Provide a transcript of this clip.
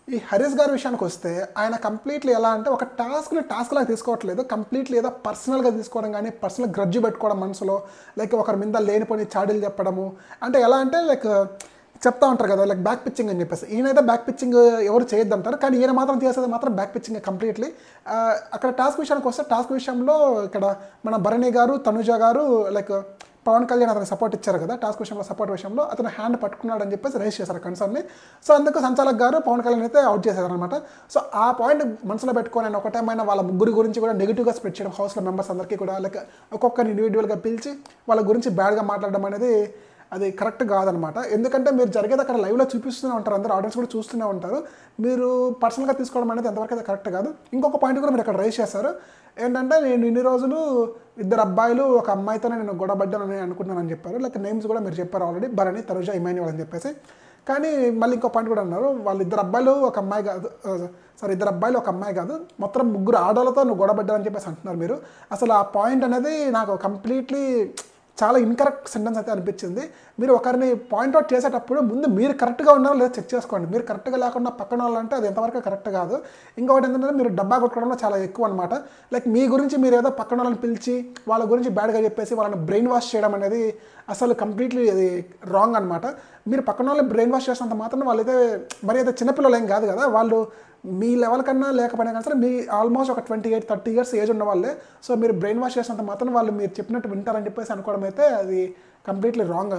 ఈ హరీష్ గారి విషయానికొస్తే ఆయన కంప్లీట్‌లీ ఎలా అంటే ఒక టాస్క్‌ని టాస్క్‌లాగా తీసుకోవట్లేదు. కంప్లీట్‌లీ ఏదో పర్సనల్‌గా తీసుకోవడం గానీ, పర్సనల్ గ్రడ్జ్ పెట్టుకోవడం మనసులో. లైక్ ఒకరి మీద లేనిపోని చాడీలు చెప్పడము. అంటే ఎలా అంటే లైక్ చెప్తా ఉంటారు కదా! లైక్ బ్యాక్ పిచ్చింగ్ అని చెప్పేసి. ఈయనైతే బ్యాక్ పిచ్చింగ్ ఎవరు చేయొద్దంటారు. కానీ ఈయన మాత్రం చేసేది మాత్రం బ్యాక్ పిచ్చింగే కంప్లీట్‌లీ. అక్కడ టాస్క్ విషయానికొస్తే టాస్క్ విషయంలో ఇక్కడ మన భరణి గారు, తనుజ గారు లైక్ పవన్ కళ్యాణ్ అతనికి సపోర్ట్ ఇచ్చారు కదా! టాస్క్ విషయంలో సపోర్ట్ విషయంలో అతను హ్యాండ్ పట్టుకున్నాడని చెప్పేసి రైజ్ చేశారు కన్సర్న్‌ని. సో, అందుకు సంచాలక్ గారు పవన్ కళ్యాణ్ అయితే ఔట్ చేశారనమాట. సో, ఆ పాయింట్ మనసులో పెట్టుకొని ఆయన ఒకటేమైనా వాళ్ళ ముగ్గురి గురించి కూడా నెగెటివ్‌గా స్ప్రెడ్ చేయడం హౌస్‌లో మెంబర్స్ అందరికీ కూడా లైక్ ఒక్కొక్కరిని ఇండివిడ్యువల్‌గా పిలిచి వాళ్ళ గురించి బ్యాడ్‌గా మాట్లాడడం అనేది అది కరెక్ట్ కాదనమాట. ఎందుకంటే మీరు జరిగేది అక్కడ లైవ్‌లో చూపిస్తూనే ఉంటారు. అందరూ ఆడియన్స్ కూడా చూస్తూనే ఉంటారు. మీరు పర్సనల్‌గా తీసుకోవడం అనేది ఎంతవరకు అయితే కరెక్ట్ కాదు. ఇంకొక పాయింట్ కూడా మీరు అక్కడ రైజ్ చేశారు. ఏంటంటే నేను ఇన్ని రోజులు ఇద్దరు అబ్బాయిలు ఒక అమ్మాయితోనే నేను గొడవ పడ్డానని అనుకుంటున్నానని చెప్పారు. లైక్ నేమ్స్ కూడా మీరు చెప్పారు ఆల్రెడీ భరణి, తనుజ, ఇమాన్యుయల్ అని చెప్పేసి. కానీ మళ్ళీ ఇంకో పాయింట్ కూడా అన్నారు. వాళ్ళిద్దరు అబ్బాయిలు ఒక అమ్మాయి కాదు, ఇద్దరు అబ్బాయిలు ఒక అమ్మాయి కాదు, మొత్తం ముగ్గురు ఆడోళ్ళతో నువ్వు గొడవ పడ్డానని చెప్పేసి అంటున్నారు మీరు. అసలు ఆ పాయింట్ అనేది నాకు కంప్లీట్‌లీ చాలా ఇన్‌కరెక్ట్ సెంటెన్స్ అయితే అనిపించింది. మీరు ఒకరిని పాయింట్ ఔట్ చేసేటప్పుడు ముందు మీరు కరెక్ట్‌గా ఉన్నారో లేదో చెక్ చేసుకోండి. మీరు కరెక్ట్‌గా లేకుండా పక్కన వాళ్ళంటే అది ఎంతవరకు కరెక్ట్ కాదు. ఇంకొకటి ఏంటంటే మీరు డబ్బా కొట్టుకోవడంలో చాలా ఎక్కువ అనమాట. లైక్ మీ గురించి మీరు ఏదో పక్కన వాళ్ళని పిలిచి వాళ్ళ గురించి బ్యాడ్‌గా చెప్పేసి వాళ్ళని బ్రెయిన్ వాష్ చేయడం అనేది అసలు కంప్లీట్‌లీ అది రాంగ్ అనమాట. మీరు పక్కన వాళ్ళని బ్రెయిన్ వాష్ చేసినంత మాత్రం వాళ్ళైతే మరి అయితే చిన్నపిల్లలు ఏం కాదు కదా! వాళ్ళు మీ లెవెల్ కన్నా లేకపోయినా కానీ సరే మీ ఆల్మోస్ట్ ఒక 28, 30 ఇయర్స్ ఏజ్ ఉన్న వాళ్ళే. సో, మీరు బ్రెయిన్ వాష్ చేసినంత మాత్రం వాళ్ళు మీరు చెప్పినట్టు వింటారని చెప్పేసి అనుకోవడం అయితే అది కంప్లీట్‌లీ రాంగ్.